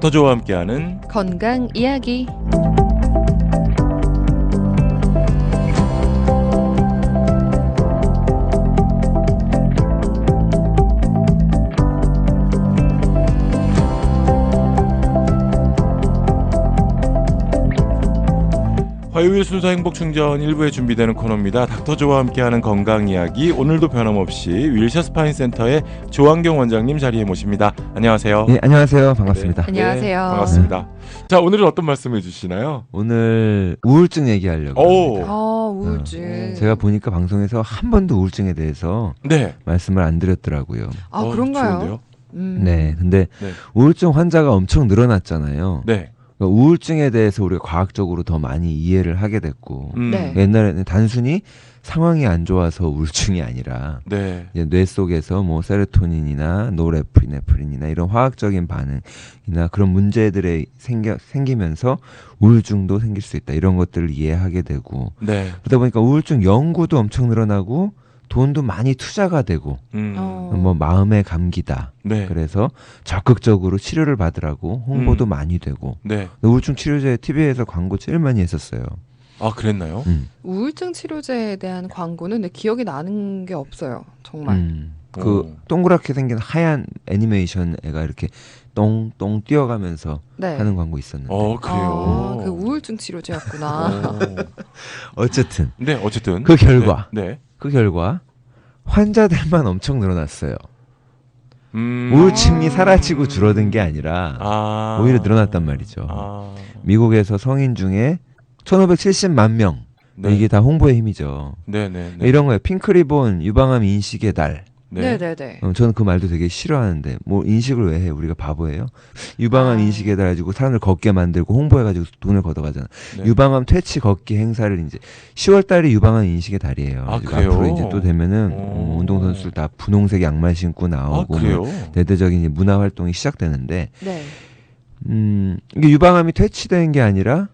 닥터조와 함께하는 건강 이야기. 화요일 순서 행복충전 1부에 준비되는 코너입니다. 닥터조와 함께하는 건강 이야기, 오늘도 변함없이 윌셔 스파인 센터의 조한경 원장님 자리에 모십니다. 안녕하세요. 네, 안녕하세요. 반갑습니다. 네, 안녕하세요. 반갑습니다. 자, 오늘은 어떤 말씀을 주시나요? 오늘 우울증 얘기하려고 오. 합니다. 우울증. 제가 보니까 방송에서 한 번도 우울증에 대해서 네. 말씀을 안 드렸더라고요. 그런가요? 좋은데요? 네, 근데 네. 우울증 환자가 엄청 늘어났잖아요. 네. 그러니까 우울증에 대해서 우리가 과학적으로 더 많이 이해를 하게 됐고, 네. 옛날에는 단순히 상황이 안 좋아서 우울증이 아니라 네. 이제 뇌 속에서 뭐 세로토닌이나 노르에프린이나 이런 화학적인 반응이나 그런 문제들이 생기면서 우울증도 생길 수 있다, 이런 것들을 이해하게 되고, 네. 그러다 보니까 우울증 연구도 엄청 늘어나고 돈도 많이 투자가 되고, 뭐 마음의 감기다, 네. 그래서 적극적으로 치료를 받으라고 홍보도 많이 되고. 네. 우울증 치료제 TV에서 광고 제일 많이 했었어요. 아, 그랬나요? 우울증 치료제에 대한 광고는 내 기억이 나는 게 없어요. 정말. 그 동그랗게 생긴 하얀 애니메이션 애가 이렇게 똥똥 뛰어가면서 네. 하는 광고 있었는데. 그래요. 그 우울증 치료제였구나. 어쨌든 네, 어쨌든 그 결과. 네. 그 결과 환자들만 엄청 늘어났어요. 네. 우울증이 사라지고 줄어든 게 아니라 오히려 늘어났단 말이죠. 미국에서 성인 중에 1570만 명, 네. 이게 다 홍보의 힘이죠. 네. 이런 거예요. 핑크리본 유방암 인식의 달. 네. 네네네. 저는 그 말도 되게 싫어하는데, 뭐 인식을 왜 해? 우리가 바보예요? 유방암 인식에 달해 가지고 사람들 걷게 만들고 홍보해가지고 돈을 걷어가잖아. 네. 유방암 퇴치 걷기 행사를 이제 10월 달이 유방암 인식의 달이에요. 그래요? 앞으로 이제 또 되면은 운동선수들 다 분홍색 양말 신고 나오고, 그래요? 대대적인 이제 문화 활동이 시작되는데, 네. 이게 유방암이 퇴치된 게 아니라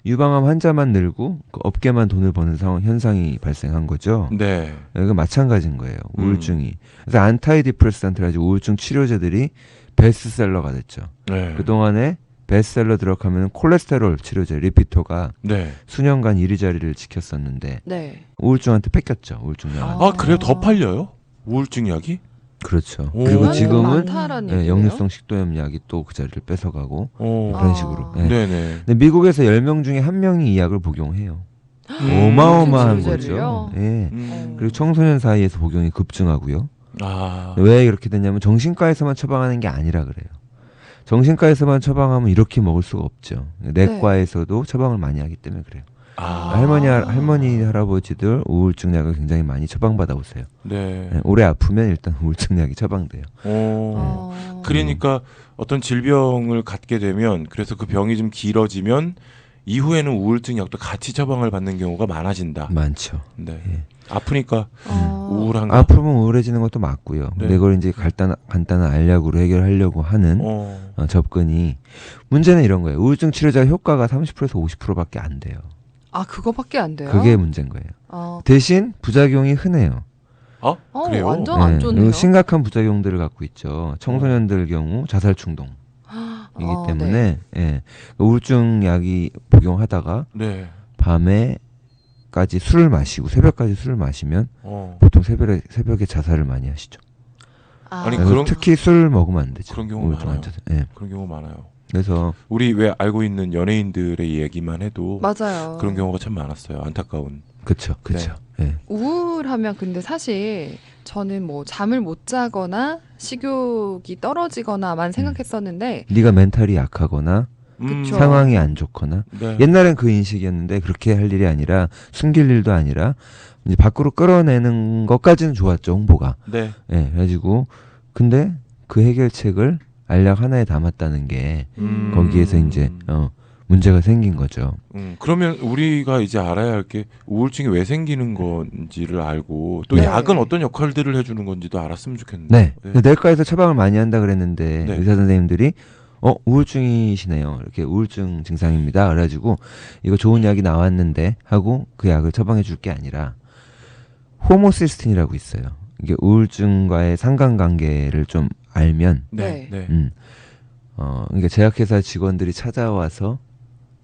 유방암 환자만 늘고 그 업계만 돈을 버는 현상이 발생한 거죠. 네. 이거 마찬가지인 거예요. 우울증이. 그래서 안타이디프레산트 가지고 우울증 치료제들이 베스트셀러가 됐죠. 네. 그동안에 베스트셀러 들어가면 콜레스테롤 치료제 리피토가 네. 수년간 1위 자리를 지켰었는데 네. 우울증한테 뺏겼죠. 우울증 약. 그래요? 더 팔려요? 우울증 약이? 그렇죠. 오. 그리고 그건 지금은 많다라는 얘기네요. 역류성 식도염 약이 또 그 자리를 뺏어가고 그런 식으로. 네. 네네. 근데 미국에서 10명 중에 1명이 이 약을 복용해요. 우울증 어마어마한 치료제를요? 거죠. 예. 그리고 청소년 사이에서 복용이 급증하고요. 아. 왜 이렇게 됐냐면 정신과에서만 처방하는 게 아니라 그래요. 정신과에서만 처방하면 이렇게 먹을 수가 없죠. 내과에서도 처방을 많이 하기 때문에 그래요. 할머니 할아버지들 우울증 약을 굉장히 많이 처방받아 오세요. 네. 오래 아프면 일단 우울증 약이 처방돼요. 그러니까 어떤 질병을 갖게 되면, 그래서 그 병이 좀 길어지면 이후에는 우울증 약도 같이 처방을 받는 경우가 많아진다. 많죠. 네. 예. 아프니까 우울한가? 아프면 우울해지는 것도 맞고요. 네. 근데 이걸 이제 간단한 알약으로 해결하려고 하는 접근이, 문제는 이런 거예요. 우울증 치료자 효과가 30%에서 50%밖에 안 돼요. 그거밖에 안 돼요? 그게 문제인 거예요. 대신 부작용이 흔해요. 그래요? 완전 안 좋네요. 그리고 심각한 부작용들을 갖고 있죠. 청소년들 경우 자살 충동이기 때문에 우울증 약이 복용하다가 네. 밤에까지 술을 마시고 새벽까지 술을 마시면 보통 새벽에 자살을 많이 하시죠. 아니, 특히 술 먹으면 안 되죠. 그런 경우 많아요. 네. 그런 경우 많아요. 그래서 우리 왜 알고 있는 연예인들의 얘기만 해도 맞아요. 그런 경우가 참 많았어요. 안타까운. 그렇죠. 네. 우울하면 근데 사실 저는 뭐 잠을 못 자거나 식욕이 떨어지거나만 생각했었는데, 네가 멘탈이 약하거나 그쵸. 상황이 안 좋거나, 네. 옛날엔 그 인식이었는데 그렇게 할 일이 아니라, 숨길 일도 아니라 이제 밖으로 끌어내는 것까지는 좋았죠, 홍보가. 네. 그래가지고 근데 그 해결책을 알약 하나에 담았다는 게 거기에서 이제 문제가 생긴 거죠. 그러면 우리가 이제 알아야 할 게 우울증이 왜 생기는 건지를 알고, 또 네. 약은 어떤 역할들을 해주는 건지도 알았으면 좋겠는데. 네. 내과에서 처방을 많이 한다 그랬는데 네. 의사 선생님들이 우울증이시네요, 이렇게 우울증 증상입니다, 그래가지고 이거 좋은 약이 나왔는데 하고 그 약을 처방해 줄 게 아니라 호모시스틴이라고 있어요. 이게 우울증과의 상관관계를 좀 알면 네. 그러니까 제약회사 직원들이 찾아와서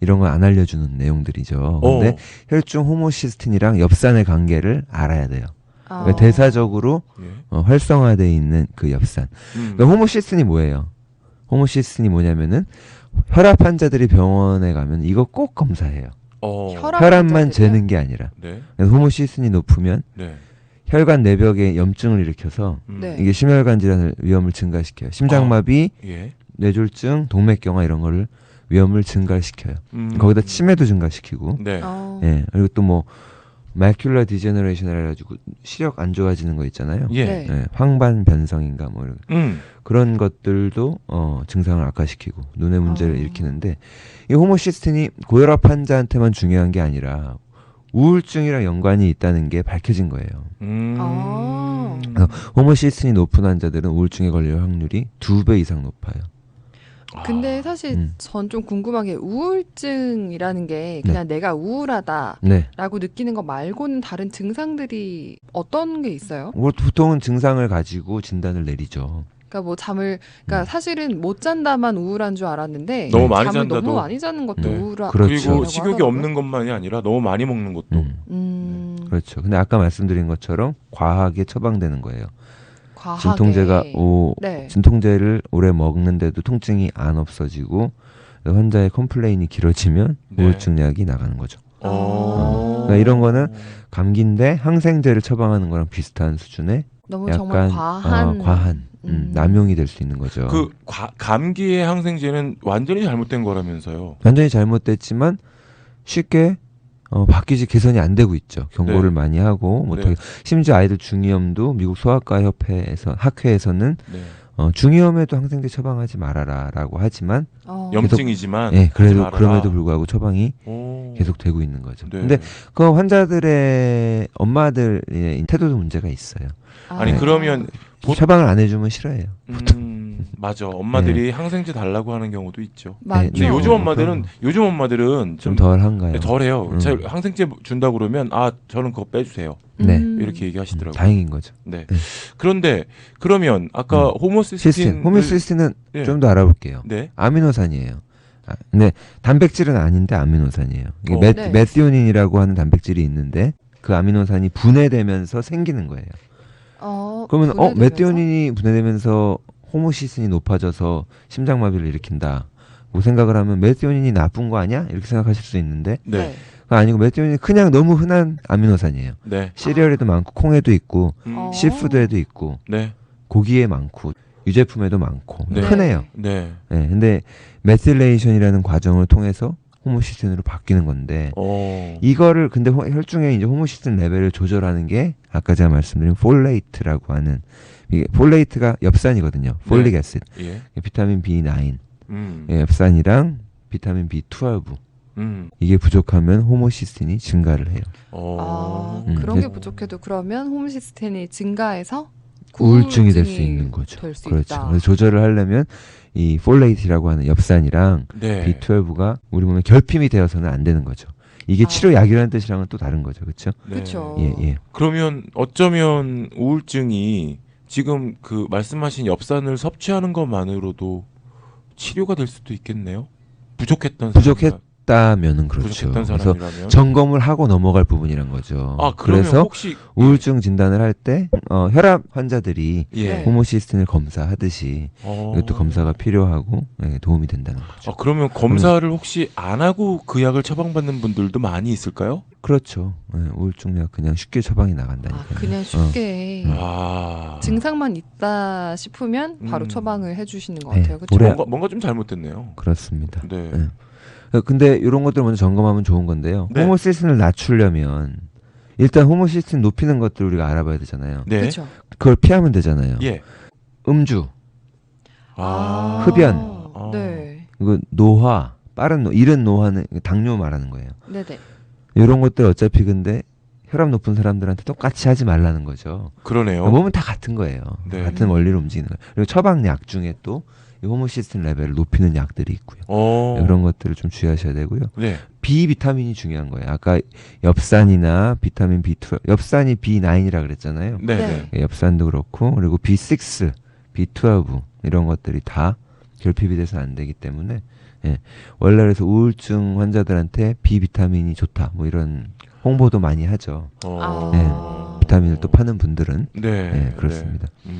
이런 걸 안 알려주는 내용들이죠. 근데 혈중 호모시스틴이랑 엽산의 관계를 알아야 돼요. 그러니까 대사적으로 예. 활성화되어 있는 그 엽산. 그러니까 호모시스틴이 뭐예요? 호모시스틴이 뭐냐면은 혈압 환자들이 병원에 가면 이거 꼭 검사해요. 혈압만 재는 게 아니라. 네. 그래서 호모시스틴이 높으면 네. 혈관 내벽에 염증을 일으켜서 네. 이게 심혈관 질환을 위험을 증가시켜요. 심장마비, 예. 뇌졸중, 동맥경화 이런 거를 위험을 증가시켜요. 거기다 치매도 증가시키고. 네. 예. 그리고 또 뭐 마큘라 디제너레이션 해가지고 시력 안 좋아지는 거 있잖아요. 예. 네. 예, 황반 변성인가 뭐 이런 그런 것들도 증상을 악화시키고 눈의 문제를 일으키는데 이 호모시스틴이 고혈압 환자한테만 중요한 게 아니라 우울증이랑 연관이 있다는 게 밝혀진 거예요. 호모시스틴이 높은 환자들은 우울증에 걸릴 확률이 2배 이상 높아요. 근데 사실 전 좀 궁금한 게 우울증이라는 게 그냥 내가 우울하다라고 네. 느끼는 거 말고는 다른 증상들이 어떤 게 있어요? 보통은 증상을 가지고 진단을 내리죠. 그러니까 뭐 그러니까 사실은 못 잔다만 우울한 줄 알았는데 너무 많이 잠을 잔다도. 너무 많이 자는 것도 네. 우울한 그렇죠. 그리고 거라고 식욕이 하더라고요. 없는 것만이 아니라 너무 많이 먹는 것도. 그렇죠. 근데 아까 말씀드린 것처럼 과하게 처방되는 거예요. 과하게. 진통제가 네. 진통제를 오래 먹는데도 통증이 안 없어지고 환자의 컴플레인이 길어지면 네. 우울증 약이 나가는 거죠. 그러니까 이런 거는 감기인데 항생제를 처방하는 거랑 비슷한 수준의 너무 약간 정말 과한 남용이 될 수 있는 거죠. 그 감기의 항생제는 완전히 잘못된 거라면서요. 완전히 잘못됐지만 쉽게 바뀌지 개선이 안 되고 있죠. 경고를 네. 많이 하고 못하게. 심지어 아이들 중이염도 미국 소아과 협회에서 학회에서는 네. 중이염에도 항생제 처방하지 말아라라고 하지만 염증이지만 예, 그래도 하지 말아라. 그럼에도 불구하고 처방이 계속 되고 있는 거죠. 근데 그 환자들의 엄마들의 태도도 문제가 있어요. 아니 그러면 처방을 안 해주면 싫어해요. 맞아. 엄마들이 항생제 달라고 하는 경우도 있죠. 맞죠. 근데 요즘 엄마들은 좀 덜한가요? 덜해요. 항생제 준다 그러면 저는 그거 빼주세요. 네. 이렇게 얘기하시더라고요. 다행인 거죠. 네. 그런데 그러면 아까 호모시스틴은 네. 좀 더 알아볼게요. 네. 아미노산이에요. 근데 단백질은 아닌데 아미노산이에요. 이게 네. 메티오닌이라고 하는 단백질이 있는데 그 아미노산이 분해되면서 생기는 거예요. 그러면 분해되면서? 메티오닌이 분해되면서 호모시스틴이 높아져서 심장마비를 일으킨다. 뭐 생각을 하면 메티오닌이 나쁜 거 아니야? 이렇게 생각하실 수 있는데 네. 그거 아니고 메티오닌이 그냥 너무 흔한 아미노산이에요. 네. 시리얼에도 많고 콩에도 있고 시푸드에도 있고 네. 고기에 고기에 많고 유제품에도 많고 네. 흔해요. 네. 네, 근데 메틸레이션이라는 과정을 통해서 호모시스틴으로 바뀌는 건데 이거를 근데 혈중에 이제 호모시스틴 레벨을 조절하는 게 아까 제가 말씀드린 폴레이트라고 하는 이게 폴레이트가 엽산이거든요. 폴릭 애시드. 예. 비타민 B9. 엽산이랑 비타민 B12. 이게 부족하면 호모시스틴이 증가를 해요. 그런 게 부족해도 그러면 호모시스틴이 증가해서 우울증이 될 수 있는 거죠. 될수 그렇죠. 있다. 그래서 조절을 하려면 이 폴레이트라고 하는 엽산이랑 네. B12가 우리 몸에 결핍이 되어서는 안 되는 거죠. 이게 치료약이라는 뜻이랑은 또 다른 거죠. 그렇죠? 네. 그렇죠. 예. 그러면 어쩌면 우울증이 지금 그 말씀하신 엽산을 섭취하는 것만으로도 치료가 될 수도 있겠네요. 부족했다면은 그렇죠. 부족했던 그래서 사람이라면 점검을 하고 넘어갈 부분이란 거죠. 그러면 그래서 혹시 우울증 진단을 할 때 혈압 환자들이 예. 호모시스틴을 검사하듯이 이것도 검사가 필요하고 도움이 된다는 거죠. 그러면 검사를 혹시 안 하고 그 약을 처방받는 분들도 많이 있을까요? 그렇죠. 우울증 약 그냥 쉽게 처방이 나간다니까요. 그냥 쉽게 증상만 있다 싶으면 바로 처방을 해주시는 것 같아요. 그렇죠? 뭔가 좀 잘못됐네요. 그렇습니다. 네. 근데 이런 것들 먼저 점검하면 좋은 건데요. 네. 호모시스틴을 낮추려면 일단 호모시스틴 높이는 것들 우리가 알아봐야 되잖아요. 네. 그렇죠. 그걸 피하면 되잖아요. 예. 음주, 흡연, 네. 그리고 노화, 이른 노화는 당뇨 말하는 거예요. 네네. 이런 것들 어차피 근데 혈압 높은 사람들한테 똑같이 하지 말라는 거죠. 그러네요. 몸은 다 같은 거예요. 네. 같은 원리로 움직이는 거예요. 그리고 처방약 중에 또 이 호모시스틴 레벨을 높이는 약들이 있고요. 그런 것들을 좀 주의하셔야 되고요. 네. 비타민이 중요한 거예요. 아까 엽산이나 비타민 B12, 엽산이 B9이라 그랬잖아요. 네. 엽산도 그렇고 그리고 B6, B12 이런 것들이 다 결핍이 돼서 안 되기 때문에 예. 원래 그래서 우울증 환자들한테 B 비타민이 좋다 뭐 이런 홍보도 많이 하죠. 비타민을 또 파는 분들은 네, 그렇습니다. 네.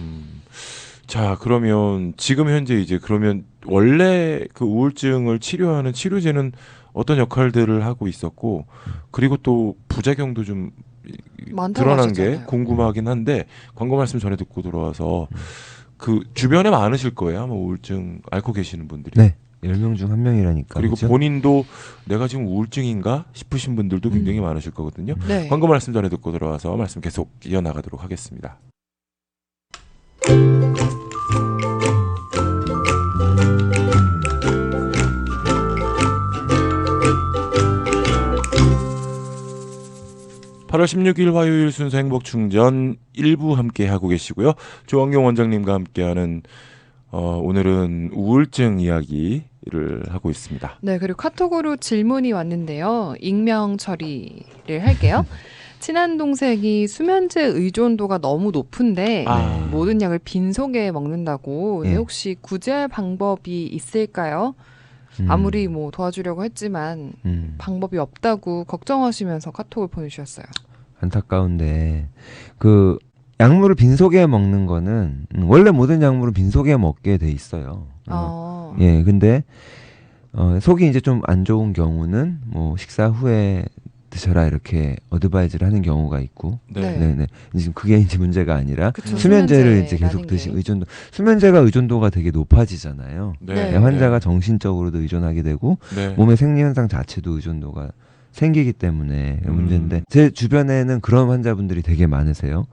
자, 그러면 지금 현재 이제 그러면 원래 그 우울증을 치료하는 치료제는 어떤 역할들을 하고 있었고 그리고 또 부작용도 좀 많다고 드러난 게 하셨잖아요. 궁금하긴 한데 광고 말씀 전에 듣고 들어와서 그 주변에 많으실 거예요. 아마 우울증 앓고 계시는 분들이. 네. 10명 중 1명이라니까. 그리고 그렇죠? 본인도 내가 지금 우울증인가 싶으신 분들도 굉장히 많으실 거거든요. 네. 광고 말씀 전에 듣고 들어와서 말씀 계속 이어나가도록 하겠습니다. (8월 16일) 화요일 순서 행복충전 1부 함께 하고 계시고요. 조원경 원장님과 함께하는 오늘은 우울증 이야기를 하고 있습니다. 네, 그리고 카톡으로 질문이 왔는데요. 익명 처리를 할게요. 친한 동생이 수면제 의존도가 너무 높은데 모든 약을 빈속에 먹는다고. 예. 네, 혹시 구제할 방법이 있을까요? 아무리 뭐 도와주려고 했지만 방법이 없다고 걱정하시면서 카톡을 보내주셨어요. 안타까운데 그 약물을 빈속에 먹는 거는 원래 모든 약물은 빈속에 먹게 돼 있어요. 예, 근데 속이 이제 좀 안 좋은 경우는 뭐 식사 후에 드셔라 이렇게 어드바이즈를 하는 경우가 있고, 네. 네네. 지금 그게 이제 문제가 아니라 그쵸, 수면제를 이제 계속 수면제라는 드시 게. 의존도 수면제가 의존도가 되게 높아지잖아요. 네. 환자가 정신적으로도 의존하게 되고 네. 몸의 생리 현상 자체도 의존도가 생기기 때문에 문제인데 제 주변에는 그런 환자분들이 되게 많으세요.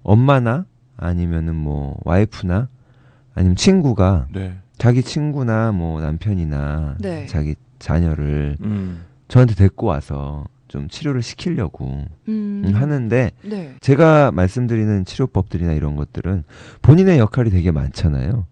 엄마나 아니면은 뭐 와이프나 아니면 친구가 네. 자기 친구나 뭐 남편이나 네. 자기 자녀를 저한테 데리고 와서 좀 치료를 시키려고 하는데 네. 제가 말씀드리는 치료법들이나 이런 것들은 본인의 역할이 되게 많잖아요.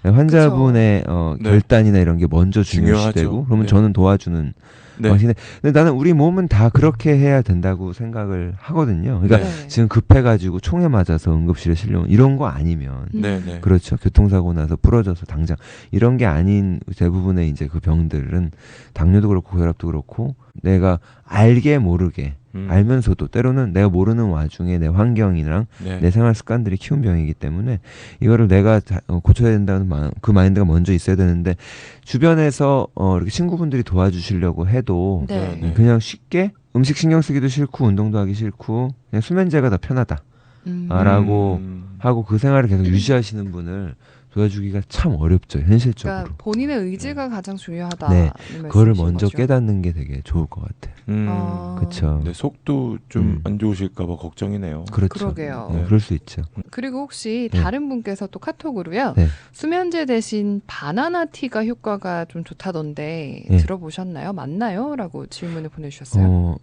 환자분의 네. 결단이나 이런 게 먼저 중요하죠. 중요시되고 그러면 네. 저는 도와주는 네. 방식인데 근데 나는 우리 몸은 다 그렇게 해야 된다고 생각을 하거든요. 그러니까 네. 지금 급해가지고 총에 맞아서 응급실에 실려온 이런 거 아니면 네. 네. 그렇죠. 교통사고 나서 부러져서 당장 이런 게 아닌 대부분의 이제 그 병들은 당뇨도 그렇고 고혈압도 그렇고 내가 알게 모르게 알면서도 때로는 내가 모르는 와중에 내 환경이랑 네. 내 생활 습관들이 키운 병이기 때문에 이거를 내가 고쳐야 된다는 그 마인드가 먼저 있어야 되는데 주변에서 이렇게 친구분들이 도와주시려고 해도 네. 네. 그냥 쉽게 음식 신경 쓰기도 싫고 운동도 하기 싫고 그냥 수면제가 더 편하다 라고 하고 그 생활을 계속 유지하시는 분을 도와주기가 참 어렵죠, 현실적으로. 그러니까 본인의 의지가 가장 중요하다. 네, 그거를 먼저 깨닫는 게 되게 좋을 것 같아요. 그렇죠. 네, 속도 좀 안 좋으실까봐 걱정이네요. 그렇죠. 그러게요. 네, 그럴 수 있죠. 그리고 혹시 네. 다른 분께서 또 카톡으로요. 네. 수면제 대신 바나나 티가 효과가 좀 좋다던데 네. 들어보셨나요? 맞나요? 라고 질문을 보내주셨어요.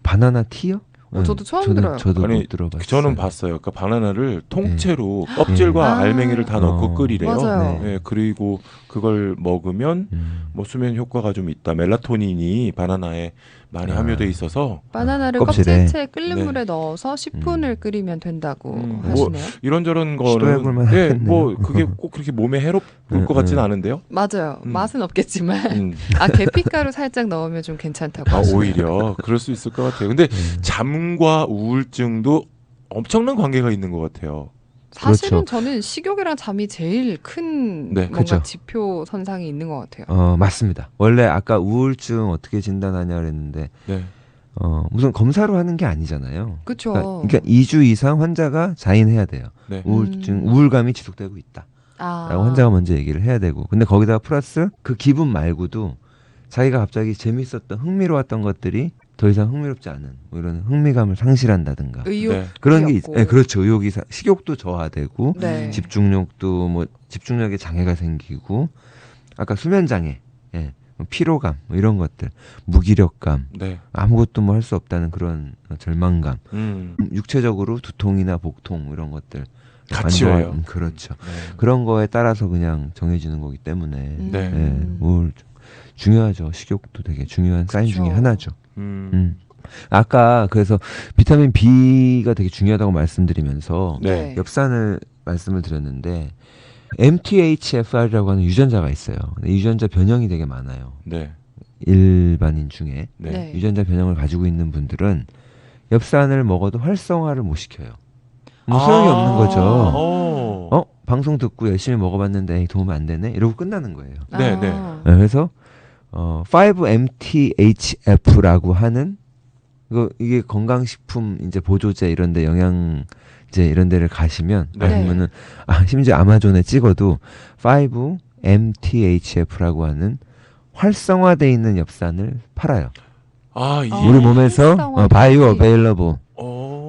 바나나 티요? 저도 처음 들어요. 저도 아니, 못 들어봤어요. 저는 봤어요. 그러니까 바나나를 통째로 껍질과 아. 알맹이를 다 넣고 끓이래요. 맞아요. 네, 그리고 그걸 먹으면 뭐 수면 효과가 좀 있다. 멜라토닌이 바나나에 많이 함유돼 있어서 바나나를 껍질에. 껍질째 끓는 네. 물에 넣어서 10분을 끓이면 된다고 뭐 하시네요. 이런저런 시도해볼 거는 만하겠네요. 뭐 그게 꼭 그렇게 몸에 해롭을 것 같지는 않은데요. 맞아요. 맛은 없겠지만 음. 계피가루 살짝 넣으면 좀 괜찮다고 하시네요. 오히려 그럴 수 있을 것 같아요. 근데 잠과 우울증도 엄청난 관계가 있는 것 같아요. 사실은 그렇죠. 저는 식욕이랑 잠이 제일 큰 네, 뭔가 그렇죠. 지표 선상이 있는 것 같아요. 맞습니다. 원래 아까 우울증 어떻게 진단하냐 그랬는데 네. 무슨 검사로 하는 게 아니잖아요. 그렇죠. 그러니까 2주 이상 환자가 자인해야 돼요. 네. 우울감이 지속되고 있다. 아. 라고 환자가 먼저 얘기를 해야 되고 근데 거기다가 플러스 그 기분 말고도 자기가 갑자기 재밌었던 흥미로웠던 것들이 더 이상 흥미롭지 않은 뭐 이런 흥미감을 상실한다든가 의욕 네. 그런 게 그렇죠. 의욕이 식욕도 저하되고 네. 집중력도 뭐 집중력에 장애가 생기고 아까 수면 장애 피로감 뭐 이런 것들 무기력감 네. 아무것도 뭐 할 수 없다는 그런 절망감 육체적으로 두통이나 복통 이런 것들 같이 와요. 그렇죠. 네. 그런 거에 따라서 그냥 정해지는 거기 때문에 네. 우울증 중요하죠. 식욕도 되게 중요한 사인 그쵸. 중에 하나죠. 아까 그래서 비타민 B가 되게 중요하다고 말씀드리면서 네. 엽산을 말씀을 드렸는데 MTHFR이라고 하는 유전자가 있어요. 근데 유전자 변형이 되게 많아요. 네. 일반인 중에 네. 네. 유전자 변형을 가지고 있는 분들은 엽산을 먹어도 활성화를 못 시켜요. 소용이 없는 거죠. 방송 듣고 열심히 먹어봤는데 에이, 도움 안 되네 이러고 끝나는 거예요. 네, 네. 그래서 5-MTHF라고 하는 이게 건강식품 이제 보조제 이런데 영양제 이런 데를 가시면 네. 아니면은 심지어 아마존에 찍어도 5-MTHF라고 하는 활성화돼 있는 엽산을 팔아요. 이게 우리 몸에서 활성화돼 바이오 있는. 어베일러블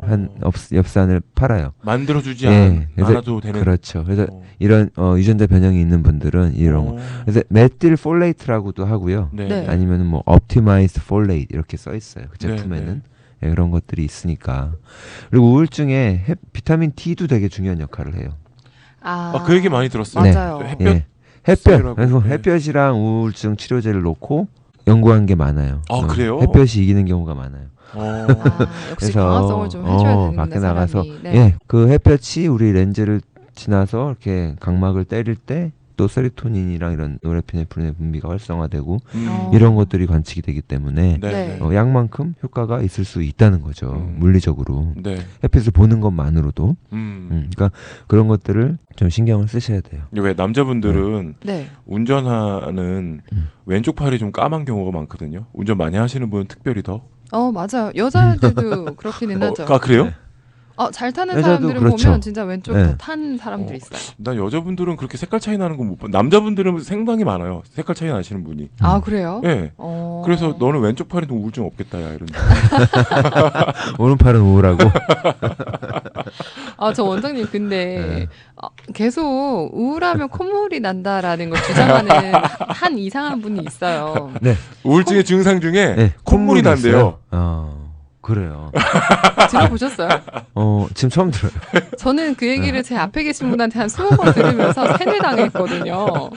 한 엽산을 팔아요. 만들어주지 그래서 않아도 되는. 그렇죠. 그래서 이런 유전자 변형이 있는 분들은 이런 거. 그래서 메틸 폴레이트라고도 하고요. 네. 네. 아니면은 뭐 옵티마이즈 폴레이트 이렇게 써 있어요. 그 제품에는. 네, 그런 것들이 있으니까. 그리고 우울증에 비타민 D도 되게 중요한 역할을 해요. 그 얘기 많이 들었어요. 맞아요. 햇볕. 햇볕. 쏘이라고. 그래서 네. 햇볕이랑 우울증 치료제를 놓고 연구한 게 많아요. 그래요? 햇볕이 이기는 경우가 많아요. 역시 강화성을 좀 해줘야 되는데 밖에 나가서 사람이. 네. 그 햇볕이 우리 렌즈를 지나서 이렇게 각막을 때릴 때 또 세로토닌이랑 이런 노르에피네프린의 분비가 활성화되고 이런 것들이 관측이 되기 때문에 네. 약만큼 효과가 있을 수 있다는 거죠. 물리적으로. 네. 햇빛을 보는 것만으로도. 그러니까 그런 것들을 좀 신경을 쓰셔야 돼요. 왜 남자분들은 네. 운전하는 왼쪽 팔이 좀 까만 경우가 많거든요. 운전 많이 하시는 분은 특별히 더. 맞아요. 여자들도 그렇기는 하죠. 그래요? 잘 타는 여자도 사람들은 그렇죠. 보면 진짜 왼쪽이 더 탄 사람들이 있어요. 난 여자분들은 그렇게 색깔 차이 나는 거 못 봐. 남자분들은 상당히 많아요. 색깔 차이 나시는 분이. 그래요? 네. 그래서 너는 왼쪽 팔에도 우울증 없겠다, 야 이런. 오른팔은 우울하고. 저 원장님 근데 계속 우울하면 콧물이 난다라는 걸 주장하는 한 이상한 분이 있어요. 네. 우울증의 증상 중에 콧물이 난대요. 그래요. 들어보셨어요? 지금 처음 들어요. 저는 그 얘기를 제 앞에 계신 분한테 한 20번 들으면서 세뇌 당했거든요.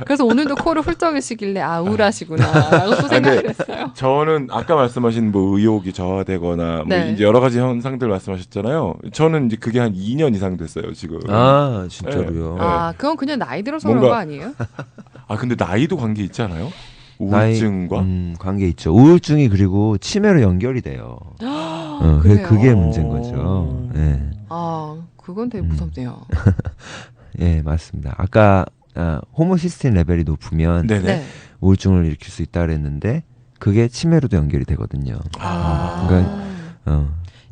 그래서 오늘도 코를 훌쩍이시길래 우울하시구나 라고 또 생각을 했어요. 저는 아까 말씀하신 뭐 의욕이 저하되거나 뭐 네. 이제 여러 가지 현상들 말씀하셨잖아요. 저는 이제 그게 한 2년 이상 됐어요, 지금. 진짜로요. 그건 그냥 나이 들어서 그런 거 아니에요? 근데 나이도 관계 있지 않아요? 우울증과? 관계 있죠. 우울증이 그리고 치매로 연결이 돼요. 그래요? 그게 문제인 거죠. 네. 그건 되게 무섭네요. 예, 맞습니다. 아까 호모시스틴 레벨이 높으면 네네. 네. 우울증을 일으킬 수 있다 그랬는데 그게 치매로도 연결이 되거든요. 그러니까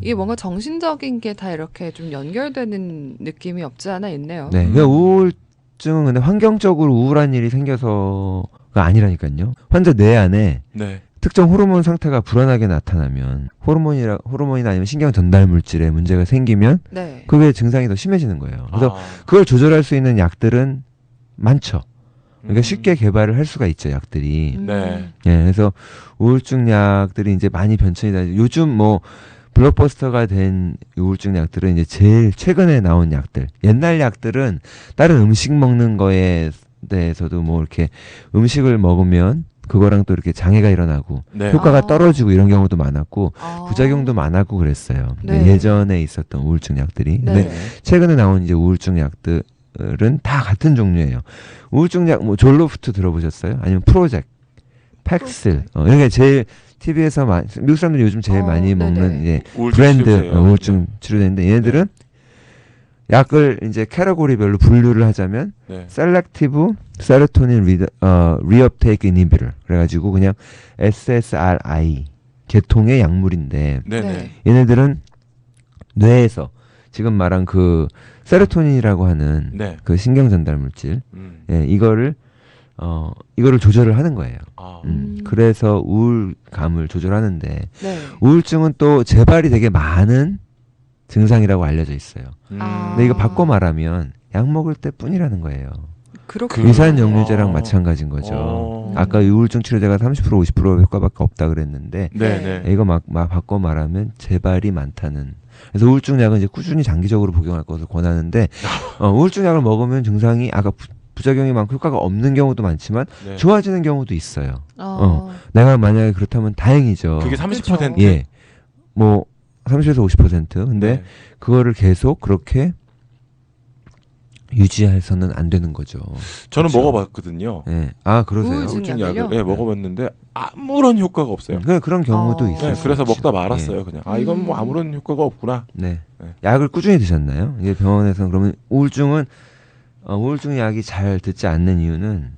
이게 뭔가 정신적인 게 다 이렇게 좀 연결되는 느낌이 없지 않아 있네요. 네, 그러니까 우울증은 근데 환경적으로 우울한 일이 생겨서가 아니라니까요. 환자 뇌 안에 네. 특정 호르몬 상태가 불안하게 나타나면 호르몬이나 아니면 신경 전달 물질에 문제가 생기면 네. 그게 증상이 더 심해지는 거예요. 그래서 그걸 조절할 수 있는 약들은 많죠. 그러니까 쉽게 개발을 할 수가 있죠, 약들이. 네. 예, 그래서 우울증 약들이 이제 많이 변천이 다. 요즘 뭐 블록버스터가 된 우울증 약들은 이제 제일 최근에 나온 약들. 옛날 약들은 다른 음식 먹는 거에 대해서도 뭐 이렇게 음식을 먹으면 그거랑 또 이렇게 장애가 일어나고 네. 효과가 떨어지고 이런 경우도 많았고 부작용도 많았고 그랬어요. 네. 예전에 있었던 우울증 약들이. 네. 근데 최근에 나온 이제 우울증 약들은 다 같은 종류예요. 우울증 약 뭐 졸로프트 들어보셨어요? 아니면 프로젝, 팩슬. 이게 제일 TV에서 미국 사람들이 요즘 제일 많이 먹는 이제 우울증 브랜드 치료제예요. 우울증 치료제인데 얘네들은 약을 이제 캐러고리별로 분류를 하자면 네. 셀렉티브 세로토닌 리업테이크 이니비터 그래가지고 그냥 SSRI 계통의 약물인데 네네. 얘네들은 뇌에서 지금 말한 그 세로토닌이라고 하는 네. 그 신경 전달 물질 이거를 조절을 하는 거예요. 그래서 우울감을 조절하는데 네. 우울증은 또 재발이 되게 많은 증상이라고 알려져 있어요. 근데 이거 바꿔 말하면 약 먹을 때 뿐이라는 거예요. 그렇군요. 위산역류제랑 마찬가지인 거죠. 아까 우울증 치료제가 30% 50% 효과밖에 없다 그랬는데 네네. 이거 막 바꿔 말하면 재발이 많다는. 그래서 우울증 약은 이제 꾸준히 장기적으로 복용할 것을 권하는데 우울증 약을 먹으면 증상이 아까 부작용이 많고 효과가 없는 경우도 많지만 네. 좋아지는 경우도 있어요. 내가 만약에 그렇다면 다행이죠. 그게 30%? 예. 뭐 30에서 50%. 근데 네. 그거를 계속 그렇게 유지해서는 안 되는 거죠. 저는 그렇죠. 먹어봤거든요. 네. 아 그러세요? 우울증 우울증 약을요? 약을 먹어봤는데 아무런 효과가 없어요. 그런 경우도 있어요. 네, 그래서 그렇죠. 먹다 말았어요. 예. 그냥 이건 뭐 아무런 효과가 없구나. 네. 네. 약을 꾸준히 드셨나요? 이게 병원에서 그러면 우울증 약이 잘 듣지 않는 이유는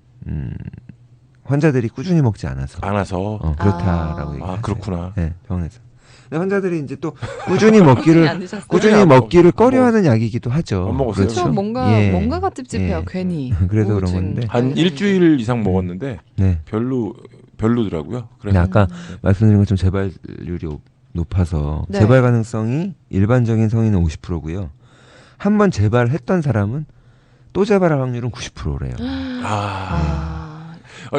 환자들이 꾸준히 먹지 않아서. 그렇다라고 얘기해요. 아 그렇구나. 네, 병원에서. 근데 환자들이 이제 또 꾸준히 먹기를 안 드셨어요? 꾸준히 먹기를 꺼려하는 약이기도 하죠. 안 먹었어요. 그렇죠. 그렇죠. 뭔가가 찝찝해요. 예. 괜히. 그래서 그런 우울증 건데. 한 관련이. 일주일 이상 먹었는데 네. 별로더라고요. 근데 그래서 아까 말씀드린 것처럼 재발률이 높아서 네. 재발 가능성이 일반적인 성인은 50%고요. 한 번 재발했던 사람은 또 재발할 확률은 90%래요.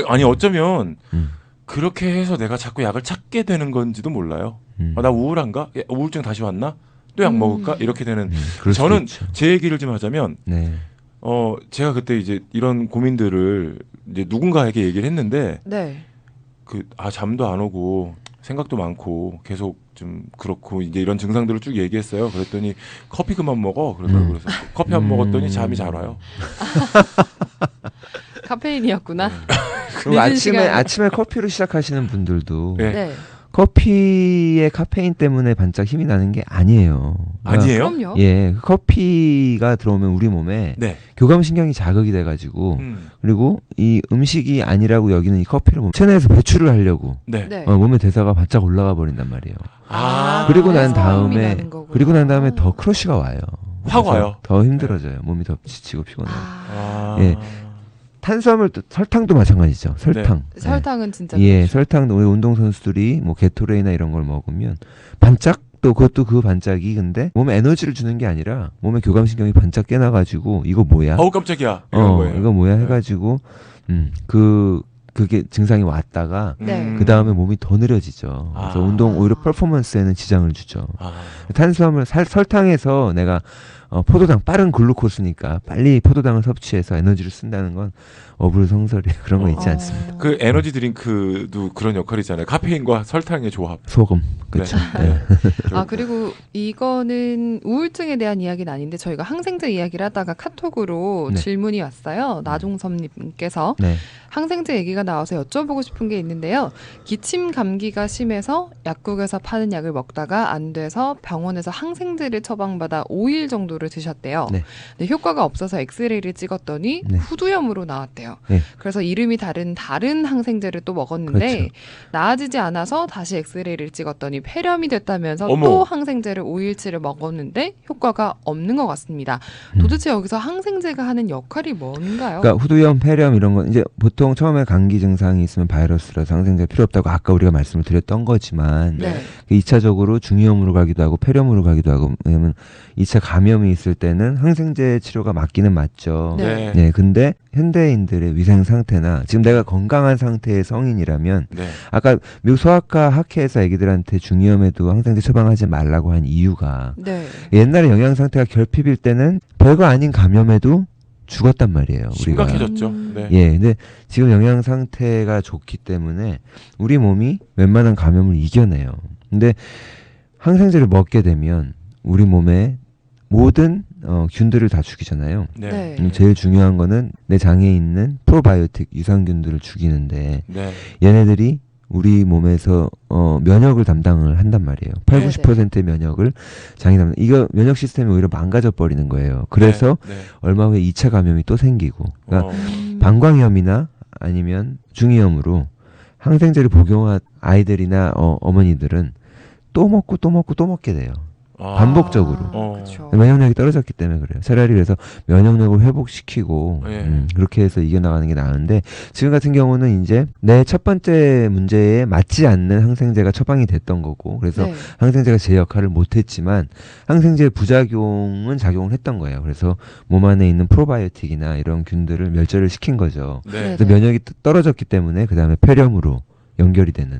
아니 어쩌면 음. 그렇게 해서 내가 자꾸 약을 찾게 되는 건지도 몰라요. 나 우울한가? 우울증 다시 왔나? 또 약 먹을까? 이렇게 되는. 그럴 수도 저는 있죠. 제 얘기를 좀 하자면 네. 제가 그때 이제 이런 고민들을 이제 누군가에게 얘기를 했는데 네. 잠도 안 오고 생각도 많고 계속 좀 그렇고 이제 이런 증상들을 쭉 얘기했어요. 그랬더니 커피 그만 먹어. 그래서 커피 안 먹었더니 잠이 잘 와요. 카페인이었구나. 그리고 늦은 시간에. 아침에 커피로 시작하시는 분들도 네. 네. 커피의 카페인 때문에 반짝 힘이 나는 게 아니에요. 아니에요? 그럼요. 예, 커피가 들어오면 우리 몸에 네. 교감신경이 자극이 돼가지고 음. 그리고 이 음식이 아니라고 여기는 이 커피를 체내에서 배출을 하려고 네. 네. 몸의 대사가 바짝 올라가 버린단 말이에요. 그리고 난 다음에 더 크러쉬가 와요. 확 그래서 와요. 더 힘들어져요. 몸이 더 지치고 피곤해요. 예. 탄수화물 설탕도 마찬가지죠. 설탕. 네. 설탕은 진짜 예, 그렇죠. 설탕도 우리 운동 선수들이 뭐 게토레이나 이런 걸 먹으면 반짝 또 그것도 그 반짝이 근데 몸에 에너지를 주는 게 아니라 몸에 교감신경이 반짝 깨나가지고 이거 뭐야? 어우 깜짝이야. 이런 거예요. 이거 뭐야 해가지고 그게 증상이 왔다가 네. 그 다음에 몸이 더 느려지죠. 그래서 운동 오히려 퍼포먼스에는 지장을 주죠. 탄수화물 설탕에서 내가 포도당 빠른 글루코스니까 빨리 포도당을 섭취해서 에너지를 쓴다는 건 어불성설이에요. 그런 거 있지 않습니다. 그 에너지 드링크도 그런 역할이잖아요. 카페인과 설탕의 조합. 소금 그렇죠. 네. 그리고 이거는 우울증에 대한 이야기는 아닌데 저희가 항생제 이야기를 하다가 카톡으로 네. 질문이 왔어요. 나종섭님께서 네. 항생제 얘기가 나와서 여쭤보고 싶은 게 있는데요. 기침 감기가 심해서 약국에서 파는 약을 먹다가 안 돼서 병원에서 항생제를 처방받아 5일 정도를 드셨대요. 네. 근데 효과가 없어서 엑스레이를 찍었더니 네. 후두염으로 나왔대요. 네. 그래서 이름이 다른 항생제를 또 먹었는데 그렇죠. 나아지지 않아서 다시 엑스레이를 찍었더니 폐렴이 됐다면서 어머. 또 항생제를 5일치를 먹었는데 효과가 없는 것 같습니다. 도대체 여기서 항생제가 하는 역할이 뭔가요? 그러니까 후두염, 폐렴 이런 건 이제 보통 처음에 감기 증상이 있으면 바이러스라서 항생제가 필요 없다고 아까 우리가 말씀을 드렸던 거지만 네. 2차적으로 중이염으로 가기도 하고 폐렴으로 가기도 하고 왜냐면 2차 감염이 있을 때는 항생제 치료가 맞기는 맞죠. 네. 네, 근데 현대인들의 위생 상태나 지금 내가 건강한 상태의 성인이라면 네. 아까 미국 소아과 학회에서 애기들한테 중이염에도 항생제 처방하지 말라고 한 이유가 네. 옛날에 영양 상태가 결핍일 때는 별거 아닌 감염에도 죽었단 말이에요. 우리가. 심각해졌죠. 네. 예, 근데 지금 영양 상태가 좋기 때문에 우리 몸이 웬만한 감염을 이겨내요. 근데 항생제를 먹게 되면 우리 몸에 모든 균들을 다 죽이잖아요. 네. 네. 제일 중요한 거는 내 장에 있는 프로바이오틱 유산균들을 죽이는데 네. 얘네들이 우리 몸에서 면역을 담당을 한단 말이에요. 8, 네네. 90%의 면역을 장이 담당. 이거 면역 시스템이 오히려 망가져 버리는 거예요. 그래서 네. 얼마 후에 2차 감염이 또 생기고. 그러니까 어. 방광염이나 아니면 중이염으로 항생제를 복용한 아이들이나 어머니들은 또 먹고 또 먹고 또 먹게 돼요. 반복적으로. 그렇죠. 면역력이 떨어졌기 때문에 그래요. 차라리 그래서 면역력을 회복시키고 예. 그렇게 해서 이겨나가는 게 나은데 지금 같은 경우는 이제 내 첫 번째 문제에 맞지 않는 항생제가 처방이 됐던 거고 그래서 네. 항생제가 제 역할을 못했지만 항생제의 부작용은 작용을 했던 거예요. 그래서 몸 안에 있는 프로바이오틱이나 이런 균들을 멸절을 시킨 거죠. 네. 그래서 면역이 떨어졌기 때문에 그 다음에 폐렴으로 연결이 되는.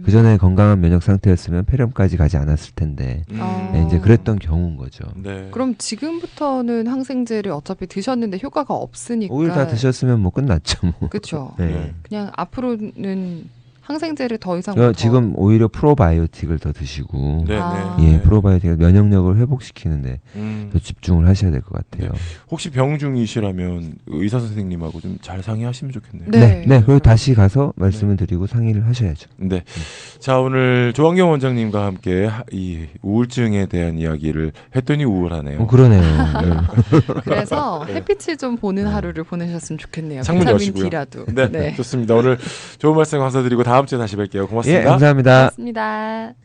그 전에 건강한 면역 상태였으면 폐렴까지 가지 않았을 텐데 네, 이제 그랬던 경우인 거죠. 네. 그럼 지금부터는 항생제를 어차피 드셨는데 효과가 없으니까 5일 다 드셨으면 뭐 끝났죠. 뭐. 그렇죠. 네. 그냥 앞으로는 항생제를 더 이상 지금 오히려 프로바이오틱을 더 드시고 네네. 예, 프로바이오틱 면역력을 회복시키는데 더 집중을 하셔야 될 것 같아요. 네. 혹시 병 중이시라면 의사 선생님하고 좀 잘 상의하시면 좋겠네요. 네. 네. 그리고 다시 가서 말씀을 드리고 상의를 하셔야죠. 네. 자, 오늘 조한경 원장님과 함께 이 우울증에 대한 이야기를 했더니 우울하네요. 그러네요. 네. 그래서 햇빛을 좀 보는 하루를 보내셨으면 좋겠네요. 창문 비타민 여시고요. D라도. 네, 좋습니다. 오늘 좋은 말씀 감사드리고 다음 주에 다시 뵐게요. 고맙습니다. 예, 감사합니다. 고맙습니다.